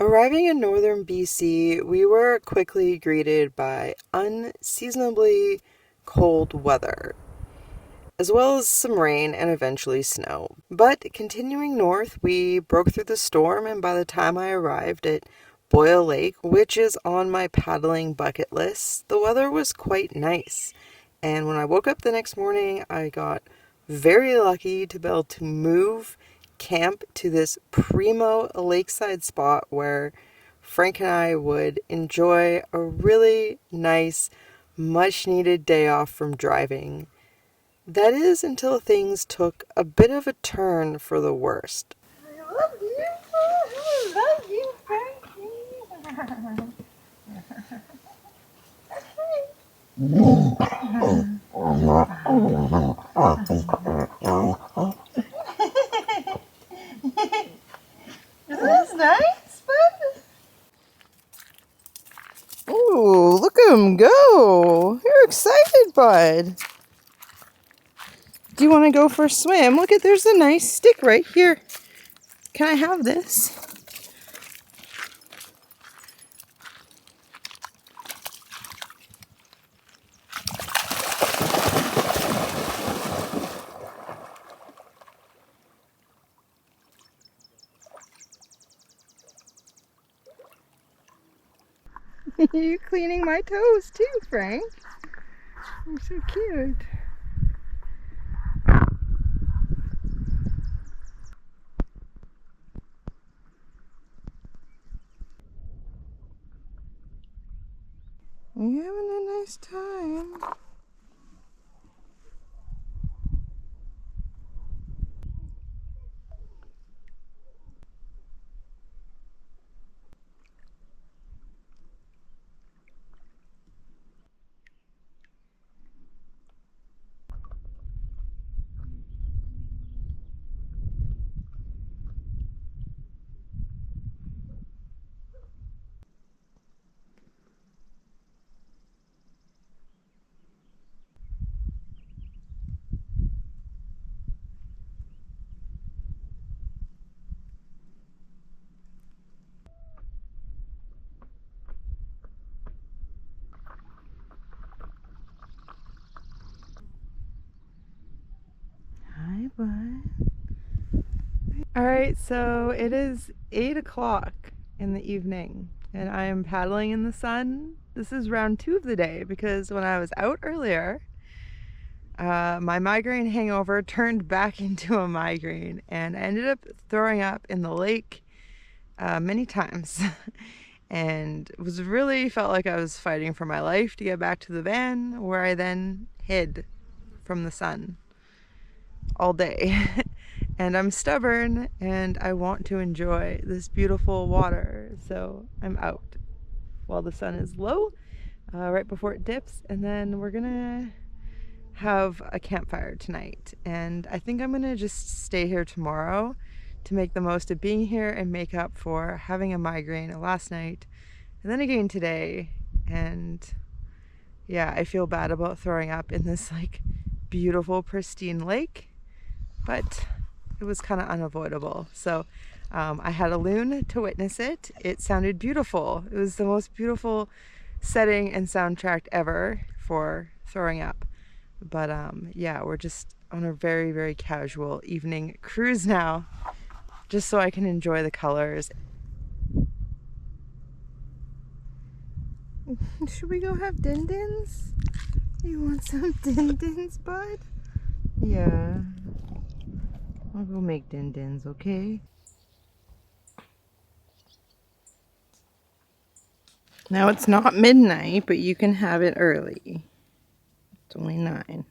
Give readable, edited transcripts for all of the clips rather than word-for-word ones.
Arriving in northern BC, we were quickly greeted by unseasonably cold weather, as well as some rain and eventually snow. But continuing north, we broke through the storm, and by the time I arrived at Boyle Lake, which is on my paddling bucket list, the weather was quite nice. And when I woke up the next morning, I got very lucky to be able to move camp to this primo lakeside spot where Frank and I would enjoy a really nice, much needed day off from driving. That is until things took a bit of a turn for the worst. I love you. I love you, Frankie. Isn't this nice, bud? Ooh, look at him go. You're excited, bud. Do you want to go for a swim? Look, there's a nice stick right here. Can I have this? You're cleaning my toes too, Frank. You're so cute. You're having a nice time. Hi, bud. Alright, so it is 8 o'clock in the evening and I am paddling in the sun. This is round 2 of the day because when I was out earlier, my migraine hangover turned back into a migraine and I ended up throwing up in the lake many times. And it was really felt like I was fighting for my life to get back to the van, where I then hid from the sun all day. And I'm stubborn and I want to enjoy this beautiful water, so I'm out while the sun is low, right before it dips, and then we're gonna have a campfire tonight. And I think I'm gonna just stay here tomorrow to make the most of being here and make up for having a migraine last night and then again today. And yeah, I feel bad about throwing up in this like beautiful pristine lake, but it was kind of unavoidable. So I had a loon to witness it. It sounded beautiful. It was the most beautiful setting and soundtrack ever for throwing up. But yeah, we're just on a very, very casual evening cruise now, just so I can enjoy the colors. Should we go have din-dins? You want some din-dins, bud? Yeah. I'll go make din-dins, okay? Now it's not midnight, but you can have it early. It's only 9.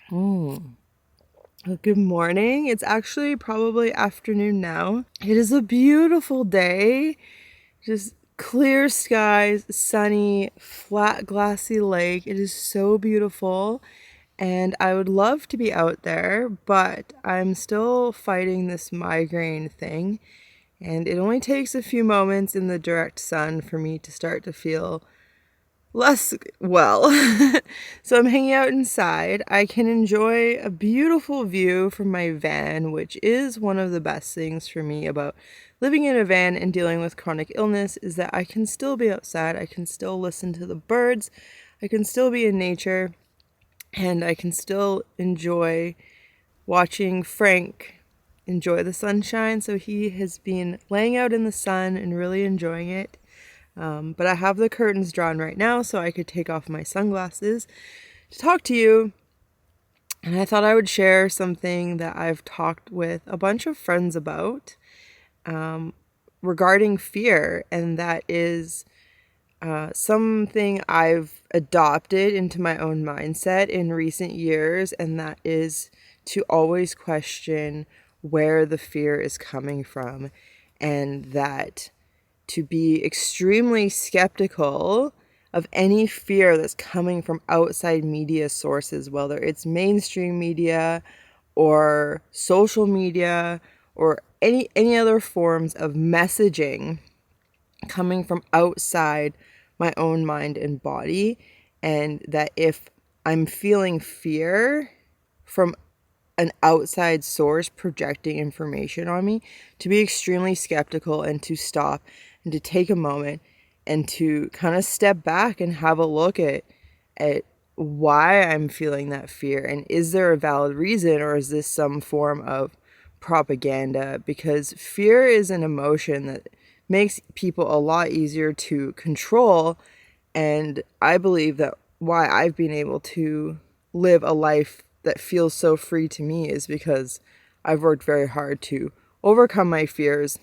Well, good morning. It's actually probably afternoon now. It is a beautiful day. Just clear skies, sunny, flat, glassy lake. It is so beautiful. And I would love to be out there, but I'm still fighting this migraine thing. And it only takes a few moments in the direct sun for me to start to feel less well. So I'm hanging out inside. I can enjoy a beautiful view from my van, which is one of the best things for me about living in a van and dealing with chronic illness, is that I can still be outside. I can still listen to the birds. I can still be in nature, and I can still enjoy watching Frank enjoy the sunshine. So he has been laying out in the sun and really enjoying it. But I have the curtains drawn right now so I could take off my sunglasses to talk to you. And I thought I would share something that I've talked with a bunch of friends about regarding fear. And that is something I've adopted into my own mindset in recent years. And that is to always question where the fear is coming from, and that to be extremely skeptical of any fear that's coming from outside media sources, whether it's mainstream media or social media or any other forms of messaging coming from outside my own mind and body. And that if I'm feeling fear from an outside source projecting information on me, to be extremely skeptical and to stop and to take a moment and to kind of step back and have a look at why I'm feeling that fear, and is there a valid reason, or is this some form of propaganda? Because fear is an emotion that makes people a lot easier to control, and I believe that why I've been able to live a life that feels so free to me is because I've worked very hard to overcome my fears.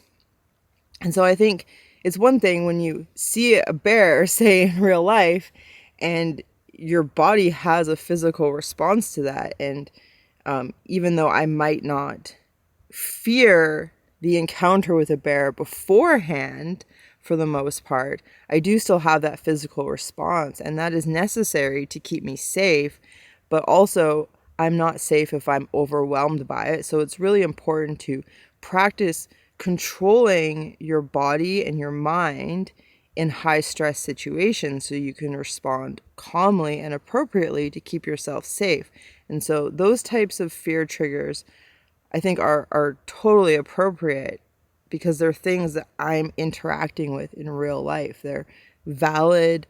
And so I think it's one thing when you see a bear, say in real life, and your body has a physical response to that. And even though I might not fear the encounter with a bear beforehand, for the most part, I do still have that physical response, and that is necessary to keep me safe. But also, I'm not safe if I'm overwhelmed by it. So it's really important to practice controlling your body and your mind in high stress situations so you can respond calmly and appropriately to keep yourself safe. And so those types of fear triggers, I think, are totally appropriate because they're things that I'm interacting with in real life. They're valid,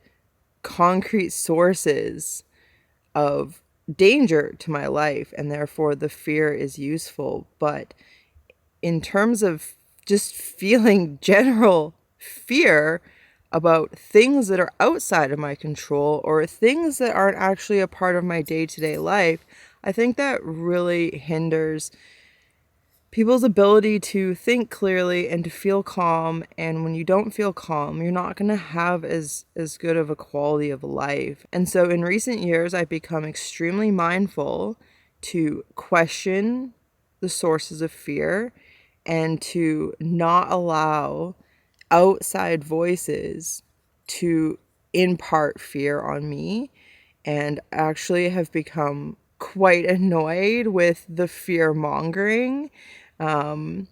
concrete sources of danger to my life, and therefore the fear is useful. But in terms of just feeling general fear about things that are outside of my control or things that aren't actually a part of my day-to-day life, I think that really hinders people's ability to think clearly and to feel calm. And when you don't feel calm, you're not going to have as good of a quality of life. And so in recent years, I've become extremely mindful to question the sources of fear and to not allow outside voices to impart fear on me, and actually have become quite annoyed with the fear mongering all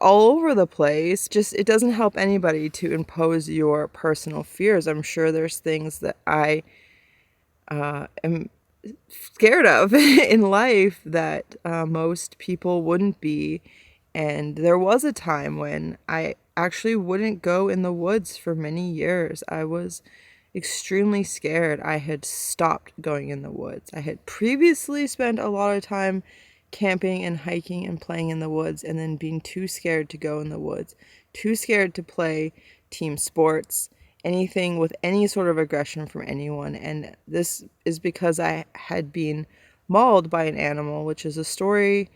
over the place. Just, it doesn't help anybody to impose your personal fears. I'm sure there's things that I am scared of in life that most people wouldn't be. And there was a time when I actually wouldn't go in the woods for many years. I was extremely scared. I had stopped going in the woods. I had previously spent a lot of time camping and hiking and playing in the woods, and then being too scared to go in the woods, too scared to play team sports, anything with any sort of aggression from anyone. And this is because I had been mauled by an animal, which is a story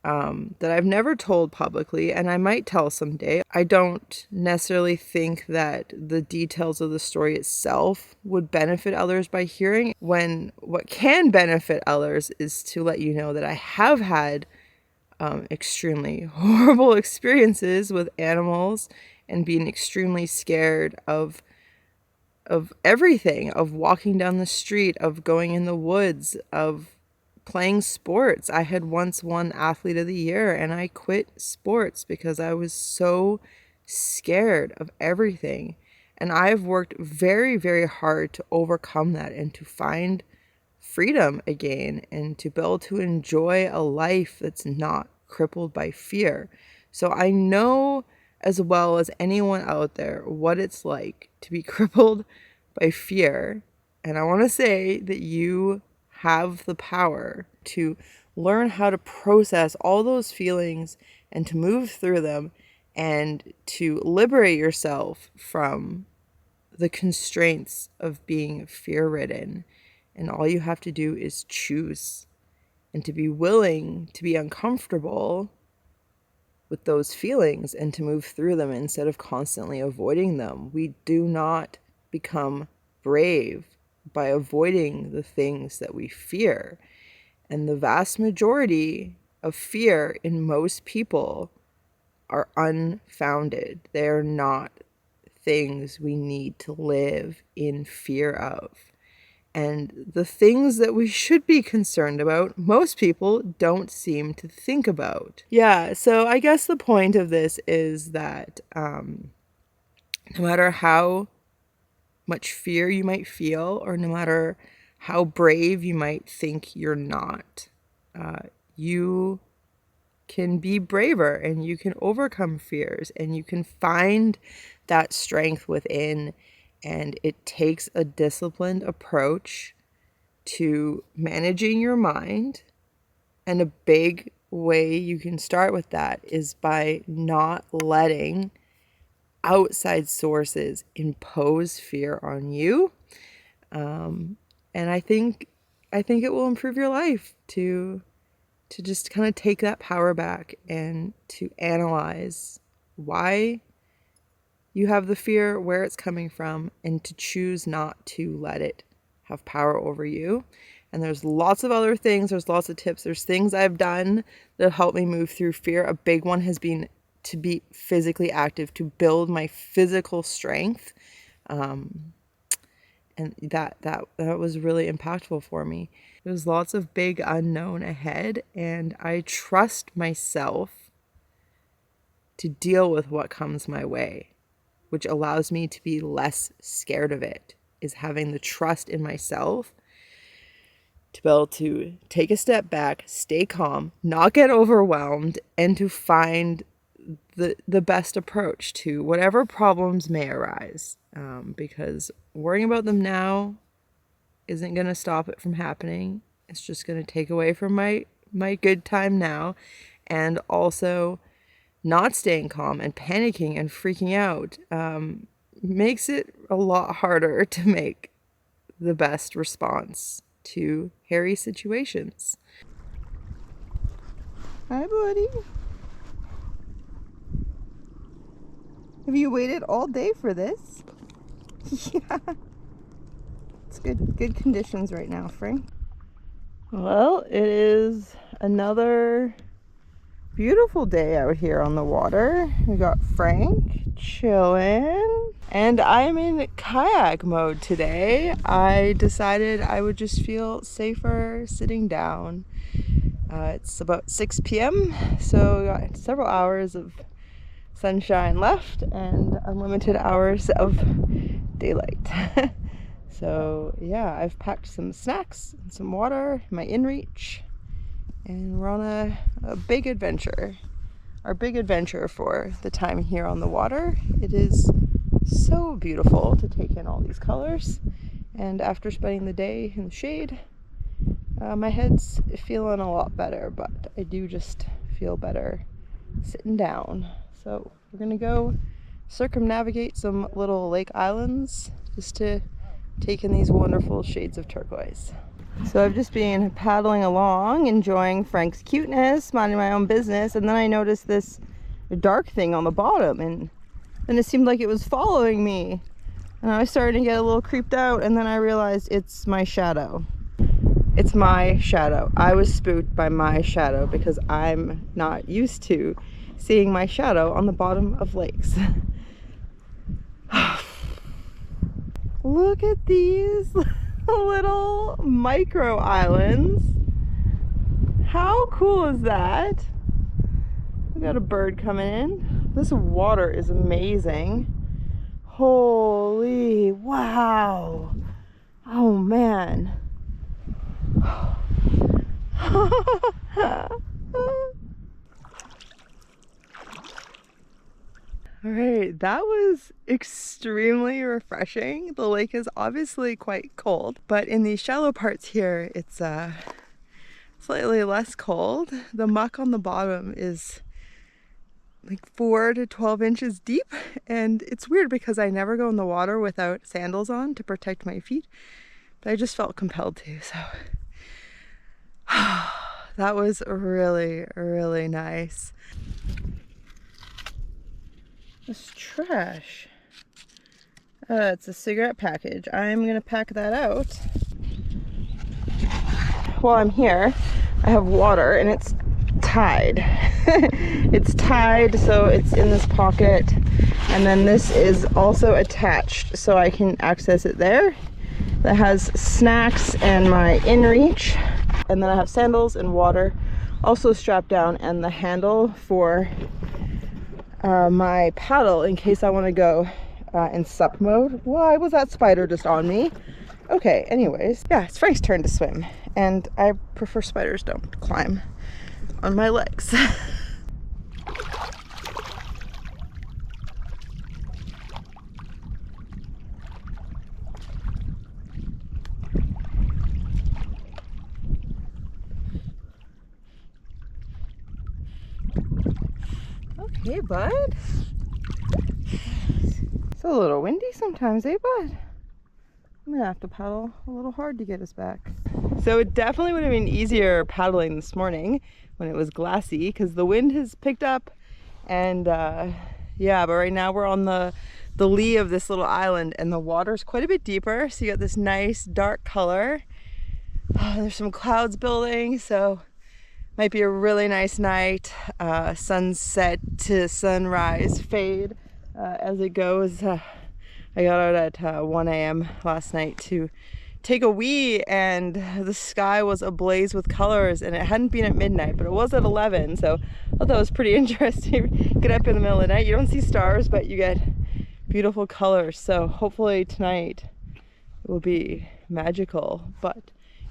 that I've never told publicly, and I might tell someday. I don't necessarily think that the details of the story itself would benefit others by hearing, when what can benefit others is to let you know that I have had extremely horrible experiences with animals and being extremely scared of everything, of walking down the street, of going in the woods, of playing sports. I had once won Athlete of the Year and I quit sports because I was so scared of everything. And I've worked very, very hard to overcome that and to find freedom again and to be able to enjoy a life that's not crippled by fear. So I know as well as anyone out there what it's like to be crippled by fear. And I want to say that you have the power to learn how to process all those feelings and to move through them and to liberate yourself from the constraints of being fear-ridden. And all you have to do is choose and to be willing to be uncomfortable with those feelings and to move through them instead of constantly avoiding them. We do not become brave by avoiding the things that we fear. And the vast majority of fear in most people are unfounded. They're not things we need to live in fear of. And the things that we should be concerned about, most people don't seem to think about. Yeah, so I guess the point of this is that no matter how much fear you might feel, or no matter how brave you might think you're not, you can be braver and you can overcome fears and you can find that strength within. And it takes a disciplined approach to managing your mind. And a big way you can start with that is by not letting outside sources impose fear on you. And I think it will improve your life to just kind of take that power back and to analyze why you have the fear, where it's coming from, and to choose not to let it have power over you. And there's lots of other things. There's lots of tips. There's things I've done that help me move through fear. A big one has been to be physically active, to build my physical strength. And that was really impactful for me. There's lots of big unknown ahead, and I trust myself to deal with what comes my way, which allows me to be less scared of it, is having the trust in myself to be able to take a step back, stay calm, not get overwhelmed, and to find the best approach to whatever problems may arise. Because worrying about them now isn't going to stop it from happening. It's just going to take away from my good time now. And also not staying calm and panicking and freaking out makes it a lot harder to make the best response to hairy situations. Hi, buddy. Have you waited all day for this? Yeah. It's good conditions right now, Frank. Well, it is another beautiful day out here on the water. We got Frank chilling, and I'm in kayak mode today. I decided I would just feel safer sitting down. It's about 6 p.m. so we got several hours of sunshine left and unlimited hours of daylight. So yeah, I've packed some snacks and some water, my inReach, and we're on a big adventure. Our big adventure for the time here on the water. It is so beautiful to take in all these colors, and after spending the day in the shade, my head's feeling a lot better, but I do just feel better sitting down. So we're gonna go circumnavigate some little lake islands just to take in these wonderful shades of turquoise. So I've just been paddling along, enjoying Frank's cuteness, minding my own business, and then I noticed this dark thing on the bottom, and then it seemed like it was following me. And I was starting to get a little creeped out, and then I realized it's my shadow. It's my shadow. I was spooked by my shadow because I'm not used to seeing my shadow on the bottom of lakes. Look at these little micro islands. How cool is that? We got a bird coming in. This water is amazing. Holy wow. Oh man. All right, that was extremely refreshing. The lake is obviously quite cold, but in these shallow parts here, it's slightly less cold. The muck on the bottom is like 4 to 12 inches deep, and it's weird because I never go in the water without sandals on to protect my feet, but I just felt compelled to, so that was really, really nice. This trash. It's a cigarette package. I'm gonna pack that out. While I'm here, I have water and it's tied. It's tied, so it's in this pocket, and then this is also attached so I can access it there. That has snacks and my inReach, and then I have sandals and water also strapped down, and the handle for my paddle in case I want to go in sup mode. Why was that spider just on me? Okay, anyways, yeah, it's Frank's turn to swim, and I prefer spiders don't climb on my legs. Okay, bud. It's a little windy sometimes, eh, bud? I'm gonna have to paddle a little hard to get us back. So it definitely would have been easier paddling this morning when it was glassy because the wind has picked up, and yeah, but right now we're on the lee of this little island, and the water's quite a bit deeper, so you got this nice dark color. Oh, there's some clouds building, so might be a really nice night. Sunset to sunrise fade as it goes. I got out at 1 a.m. last night to take a wee, and the sky was ablaze with colors, and it hadn't been at midnight, but it was at 11, so I thought that was pretty interesting. Get up in the middle of the night, you don't see stars, but you get beautiful colors, so hopefully tonight it will be magical. But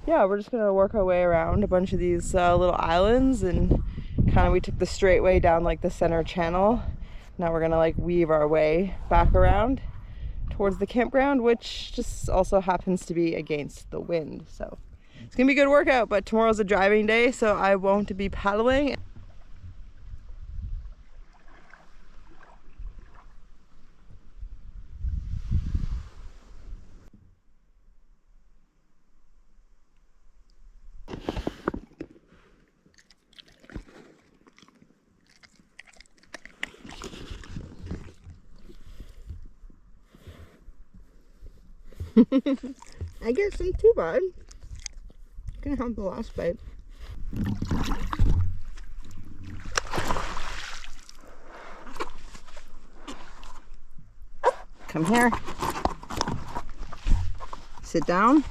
yeah, we're just gonna work our way around a bunch of these little islands, and kind of we took the straight way down like the center channel. Now we're gonna like weave our way back around towards the campground, which just also happens to be against the wind. So it's gonna be a good workout, but tomorrow's a driving day, so I won't be paddling. I get some too, bud. Gonna have the last bite. Come here. Sit down.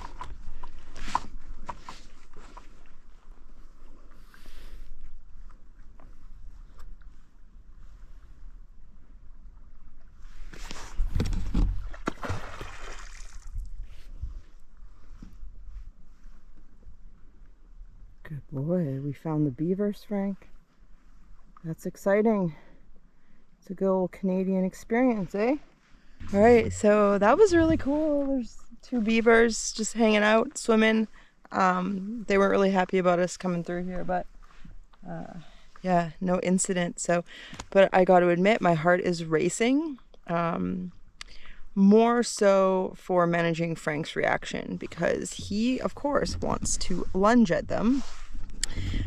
Good boy. We found the beavers, Frank. That's exciting. It's a good old Canadian experience, eh? All right, so that was really cool. There's 2 beavers just hanging out, swimming. They weren't really happy about us coming through here, but yeah, no incident. So, but I got to admit, my heart is racing. more so for managing Frank's reaction, because he, of course, wants to lunge at them.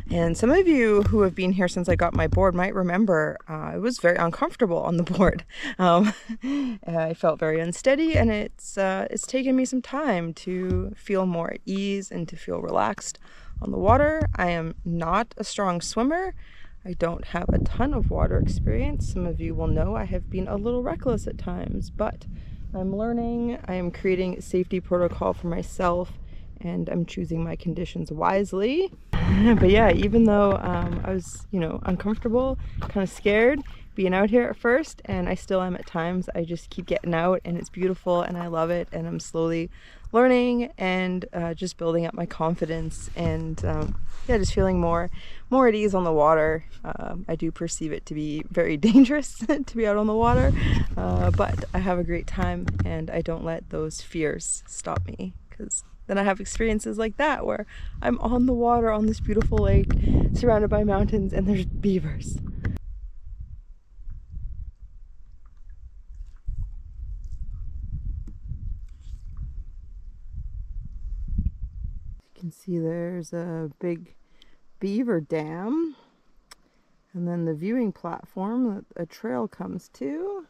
And some of you who have been here since I got my board might remember it was very uncomfortable on the board. I felt very unsteady, and it's taken me some time to feel more at ease and to feel relaxed on the water. I am not a strong swimmer. I don't have a ton of water experience. Some of you will know I have been a little reckless at times, but I'm learning. I am creating a safety protocol for myself, and I'm choosing my conditions wisely. But yeah, even though I was, uncomfortable, kind of scared being out here at first, and I still am at times, I just keep getting out, and it's beautiful, and I love it, and I'm slowly learning and just building up my confidence, and just feeling more at ease on the water. I do perceive it to be very dangerous to be out on the water, but I have a great time, and I don't let those fears stop me, because then I have experiences like that where I'm on the water on this beautiful lake surrounded by mountains, and there's beavers. You can see there's a big beaver dam, and then the viewing platform that a trail comes to.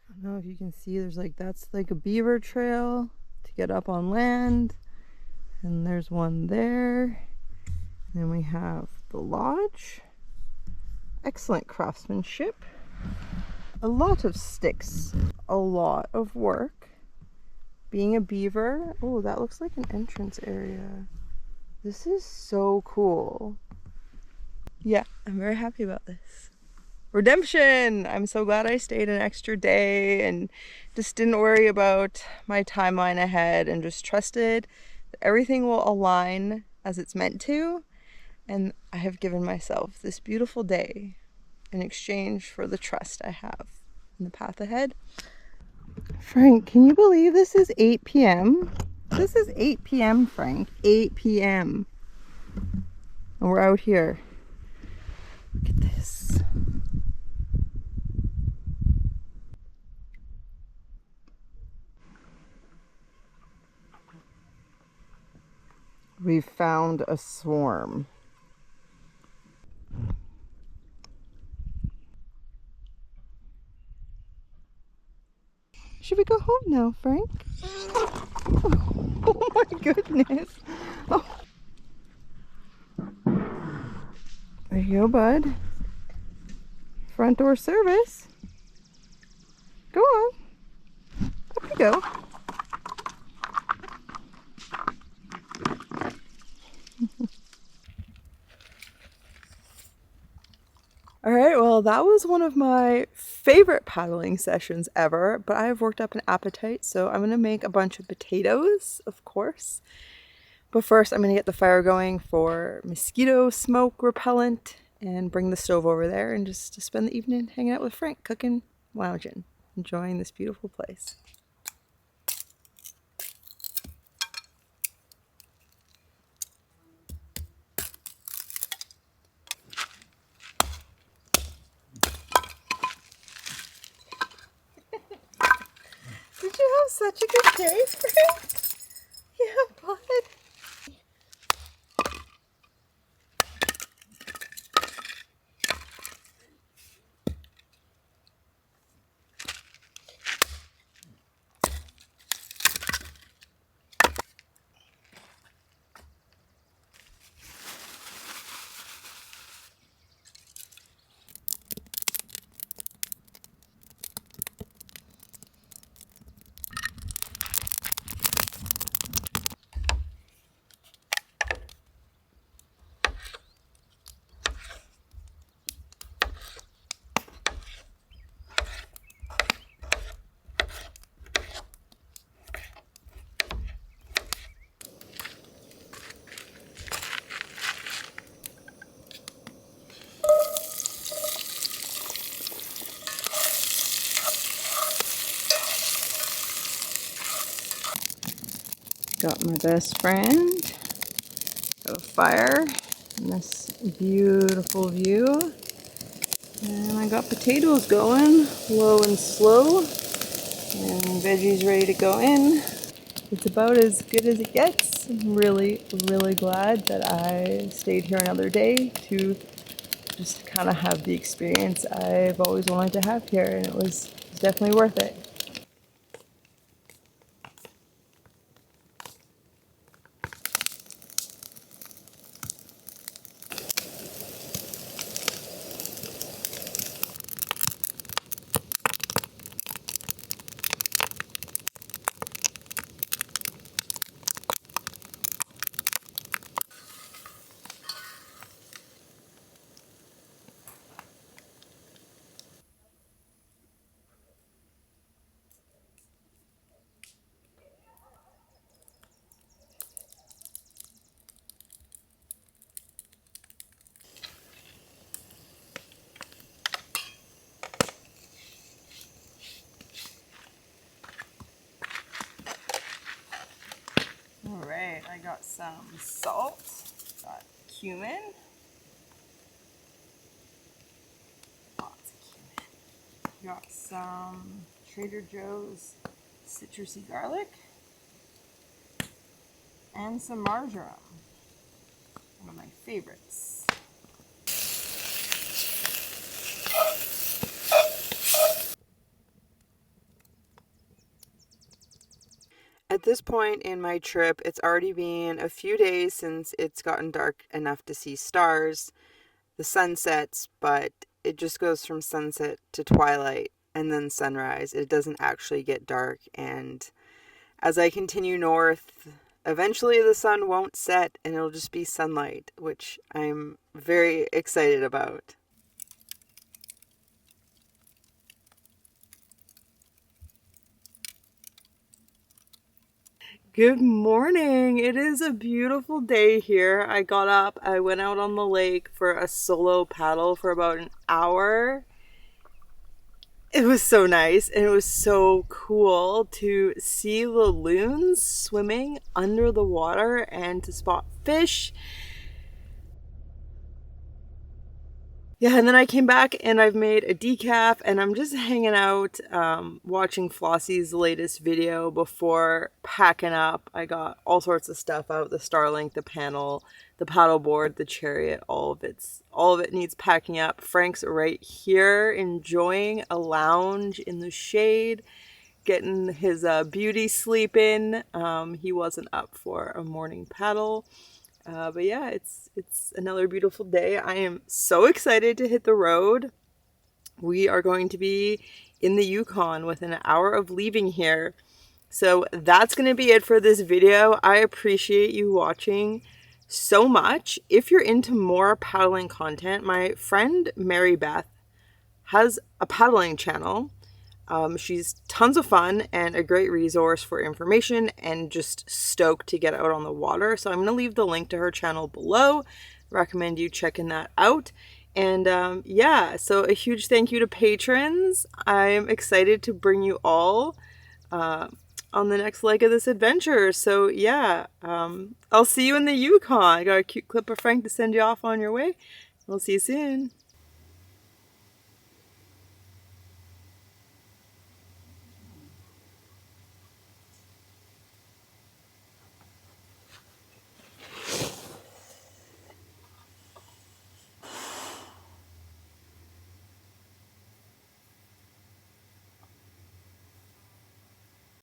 I don't know if you can see, that's like a beaver trail to get up on land, and there's one there. And then we have the lodge. Excellent craftsmanship. A lot of sticks, a lot of work. Being a beaver, oh, that looks like an entrance area. This is so cool. Yeah, I'm very happy about this. Redemption! I'm so glad I stayed an extra day and just didn't worry about my timeline ahead, and just trusted that everything will align as it's meant to. And I have given myself this beautiful day in exchange for the trust I have in the path ahead. Frank, can you believe this is 8 p.m.? This is 8 p.m., Frank. 8 p.m. And we're out here. Look at this. We've found a swarm. Should we go home now, Frank? Oh my goodness. Oh. There you go, bud. Front door service. Go on. Up you go. All right, well, that was one of my favorite paddling sessions ever, but I have worked up an appetite, so I'm gonna make a bunch of potatoes, of course. But first, I'm gonna get the fire going for mosquito smoke repellent and bring the stove over there, and just to spend the evening hanging out with Frank, cooking, lounging, enjoying this beautiful place. Did you have such a good day, Frank? Yeah, bud. got my best friend. Got a fire and this beautiful view. And I got potatoes going, low and slow. And veggies ready to go in. It's about as good as it gets. I'm really, really glad that I stayed here another day to just kind of have the experience I've always wanted to have here, and it was definitely worth it. Alright, I got some salt, got cumin, lots of cumin, got some Trader Joe's citrusy garlic, and some marjoram, one of my favorites. At this point in my trip, it's already been a few days since it's gotten dark enough to see stars. The sun sets, but it just goes from sunset to twilight and then sunrise. It doesn't actually get dark, and as I continue north, eventually the sun won't set and it'll just be sunlight, which I'm very excited about. Good morning. It is a beautiful day here. I got up, I went out on the lake for a solo paddle for about an hour. It was so nice, and it was so cool to see the loons swimming under the water and to spot fish. Yeah, and then I came back and I've made a decaf, and I'm just hanging out watching Flossie's latest video before packing up. I got all sorts of stuff out: the Starlink, the panel, the paddleboard, the chariot. All of it needs packing up. Frank's right here enjoying a lounge in the shade, getting his beauty sleep in. He wasn't up for a morning paddle. But yeah, it's another beautiful day. I am so excited to hit the road. We are going to be in the Yukon within an hour of leaving here. So that's going to be it for this video. I appreciate you watching so much. If you're into more paddling content, my friend Mary Beth has a paddling channel. She's tons of fun and a great resource for information, and just stoked to get out on the water. So I'm going to leave the link to her channel below. Recommend you checking that out. And yeah, so a huge thank you to patrons. I'm excited to bring you all on the next leg of this adventure. So yeah, I'll see you in the Yukon. I got a cute clip of Frank to send you off on your way. We'll see you soon.